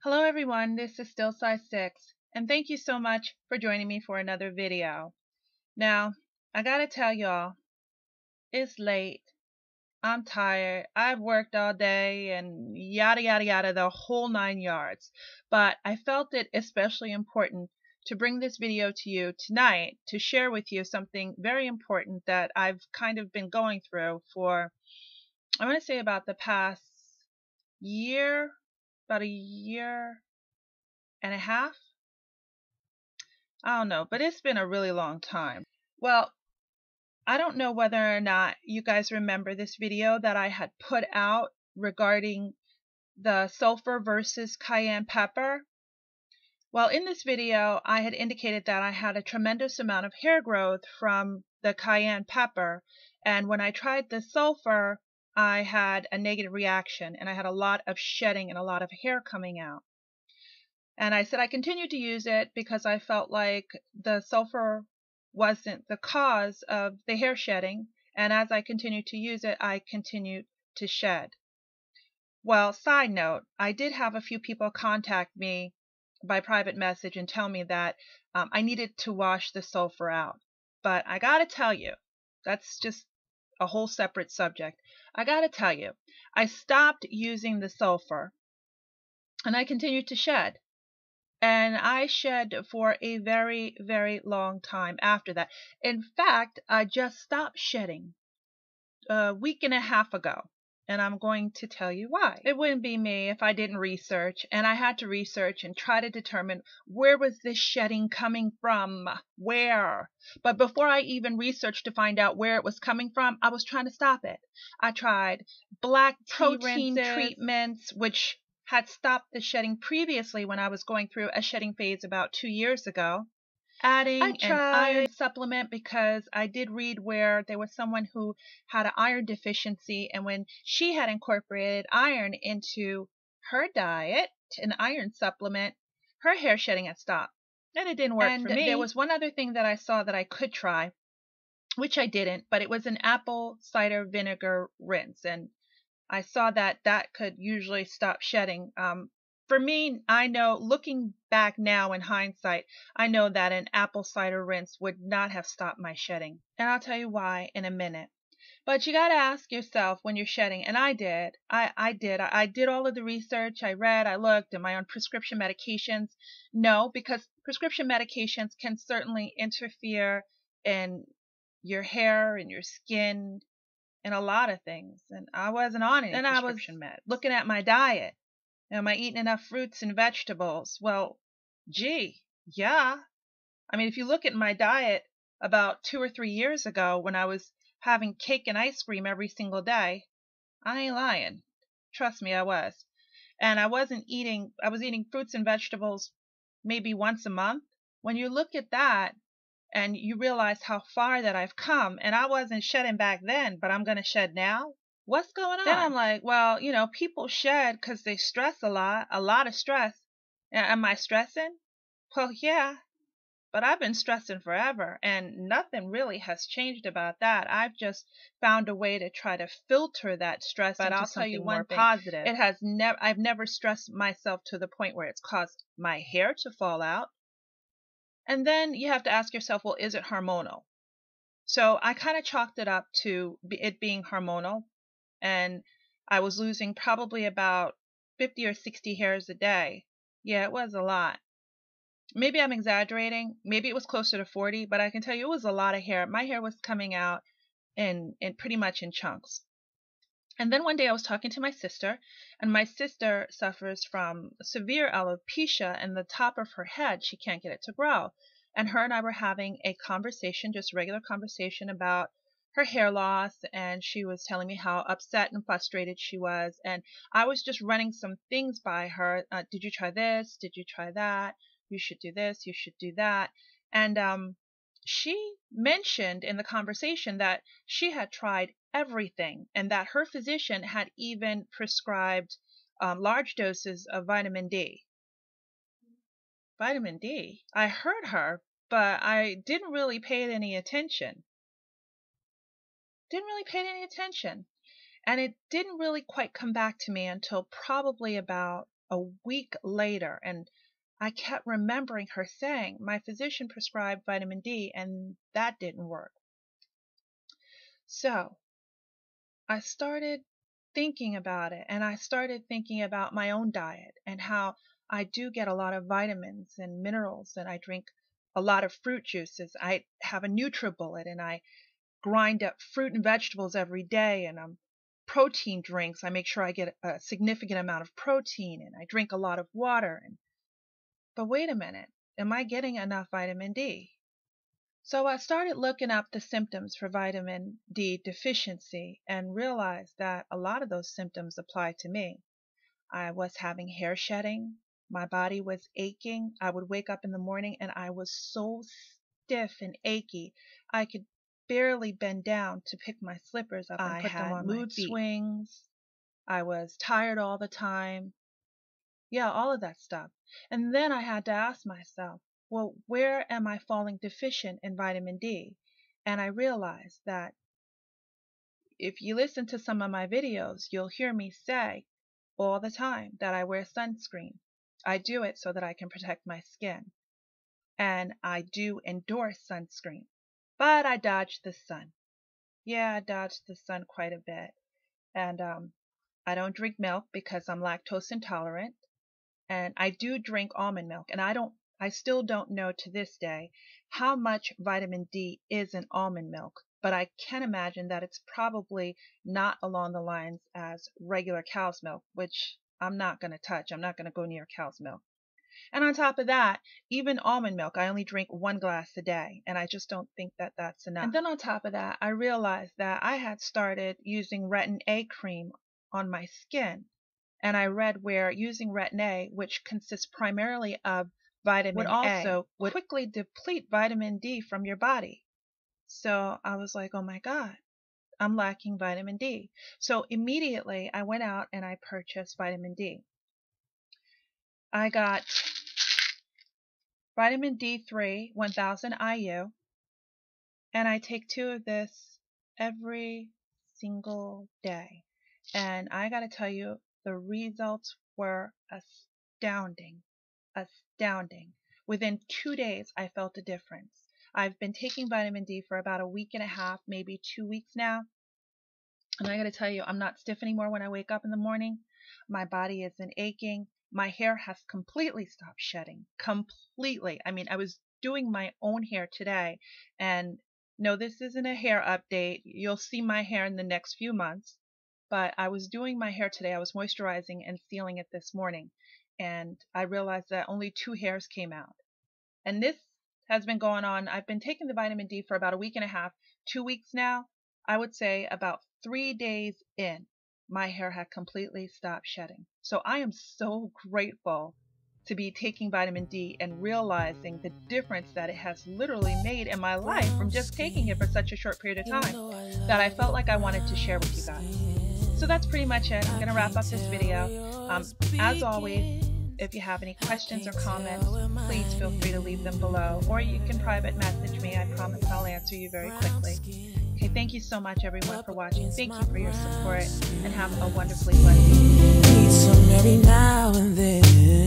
Hello everyone, this is Still Size 6, and thank you so much for joining me for another video. Now, I gotta tell y'all, it's late, I'm tired, I've worked all day, and yada yada yada, the whole 9 yards. But I felt it especially important to bring this video to you tonight to share with you something very important that I've kind of been going through for, I want to say about the past year, about a year and a half. I don't know, but it's been a really long time. Well, I don't know whether or not you guys remember this video that I had put out regarding the sulfur versus cayenne pepper. Well, in this video, I had indicated that I had a tremendous amount of hair growth from the cayenne pepper, and when I tried the sulfur, I had a negative reaction, and I had a lot of shedding and a lot of hair coming out. And I said I continued to use it because I felt like the sulfur wasn't the cause of the hair shedding. And as I continued to use it, I continued to shed. Well, side note, I did have a few people contact me by private message and tell me that I needed to wash the sulfur out. But I gotta tell you, that's just a whole separate subject. I gotta tell you, I stopped using the sulfur and I continued to shed. And I shed for a very, very long time after that. In fact, I just stopped shedding a week and a half ago. And I'm going to tell you why. It wouldn't be me if I didn't research. And I had to research and try to determine where was this shedding coming from? Where? But before I even researched to find out where it was coming from, I was trying to stop it. I tried black protein treatments, which had stopped the shedding previously when I was going through a shedding phase about 2 years ago. Adding an iron supplement because I did read where there was someone who had an iron deficiency, and when she had incorporated iron into her diet, an iron supplement, her hair shedding had stopped. And it didn't work for me. There was one other thing that I saw that I could try, which I didn't, but it was an apple cider vinegar rinse, and I saw that that could usually stop shedding. For me, I know, looking back now in hindsight, I know that an apple cider rinse would not have stopped my shedding. And I'll tell you why in a minute. But you got to ask yourself when you're shedding, and I did. I did all of the research. I read, I looked. Am I on prescription medications? No, because prescription medications can certainly interfere in your hair and your skin and a lot of things, and I wasn't on any prescription meds. Looking at my diet. Am I eating enough fruits and vegetables? Well, gee, yeah. I mean, if you look at my diet about 2 or 3 years ago when I was having cake and ice cream every single day, I ain't lying. Trust me, I was. And I was eating fruits and vegetables maybe once a month. When you look at that, and you realize how far that I've come, and I wasn't shedding back then, but I'm going to shed now. What's going on? Then I'm like, well, people shed because they stress a lot of stress. Am I stressing? Well, yeah, but I've been stressing forever, and nothing really has changed about that. I've just found a way to try to filter that stress into something more positive. I've never stressed myself to the point where it's caused my hair to fall out. And then you have to ask yourself, well, is it hormonal? So I kind of chalked it up to it being hormonal, and I was losing probably about 50 or 60 hairs a day. Yeah, it was a lot. Maybe I'm exaggerating. Maybe it was closer to 40, but I can tell you it was a lot of hair. My hair was coming out in pretty much in chunks. And then one day I was talking to my sister, and my sister suffers from severe alopecia in the top of her head. She can't get it to grow. And her and I were having a conversation, just a regular conversation about her hair loss, and she was telling me how upset and frustrated she was. And I was just running some things by her. Did you try this? Did you try that? You should do this. You should do that. And she mentioned in the conversation that she had tried everything, and that her physician had even prescribed large doses of vitamin D. Vitamin D. I heard her, but I didn't really pay it any attention. And it didn't really quite come back to me until probably about a week later, and I kept remembering her saying, my physician prescribed vitamin D, and that didn't work. So I started thinking about it, and I started thinking about my own diet and how I do get a lot of vitamins and minerals, and I drink a lot of fruit juices. I have a NutriBullet, and I grind up fruit and vegetables every day, and protein drinks. I make sure I get a significant amount of protein, and I drink a lot of water. But wait a minute, am I getting enough vitamin D? So I started looking up the symptoms for vitamin D deficiency and realized that a lot of those symptoms apply to me. I was having hair shedding. My body was aching. I would wake up in the morning and I was so stiff and achy. I could barely bend down to pick my slippers up and put them on my feet. I had mood swings. I was tired all the time. Yeah, all of that stuff. And then I had to ask myself, well, where am I falling deficient in vitamin D? And I realized that if you listen to some of my videos, you'll hear me say all the time that I wear sunscreen. I do it so that I can protect my skin. And I do endorse sunscreen. But I dodge the sun. Yeah, I dodge the sun quite a bit. And I don't drink milk because I'm lactose intolerant. And I do drink almond milk. And I still don't know to this day how much vitamin D is in almond milk. But I can imagine that it's probably not along the lines as regular cow's milk, which I'm not going to touch. I'm not going to go near cow's milk. And on top of that, even almond milk, I only drink 1 glass a day, and I just don't think that that's enough. And then on top of that, I realized that I had started using retin A cream on my skin, and I read where using retin A, which consists primarily of vitamin A, would quickly deplete vitamin D from your body. So I was like, oh my God, I'm lacking vitamin D. So immediately I went out and I purchased vitamin D. I got vitamin D3 1000 IU, and I take 2 of this every single day. And I got to tell you, the results were astounding. Astounding. Within 2 days, I felt a difference. I've been taking vitamin D for about a week and a half, maybe 2 weeks now. And I got to tell you, I'm not stiff anymore when I wake up in the morning. My body isn't aching. My hair has completely stopped shedding. Completely. I mean, I was doing my own hair today. And no, this isn't a hair update. You'll see my hair in the next few months. But I was doing my hair today. I was moisturizing and sealing it this morning. And I realized that only 2 hairs came out. And this has been going on. I've been taking the vitamin D for about a week and a half, 2 weeks now. I would say about 3 days in, my hair had completely stopped shedding. So I am so grateful to be taking vitamin D and realizing the difference that it has literally made in my life from just taking it for such a short period of time that I felt like I wanted to share with you guys. So that's pretty much it. I'm going to wrap up this video. As always, if you have any questions or comments, please feel free to leave them below, or you can private message me. I promise I'll answer you very quickly. Okay, thank you so much, everyone, for watching. Thank you for your support, and have a wonderfully blessed day.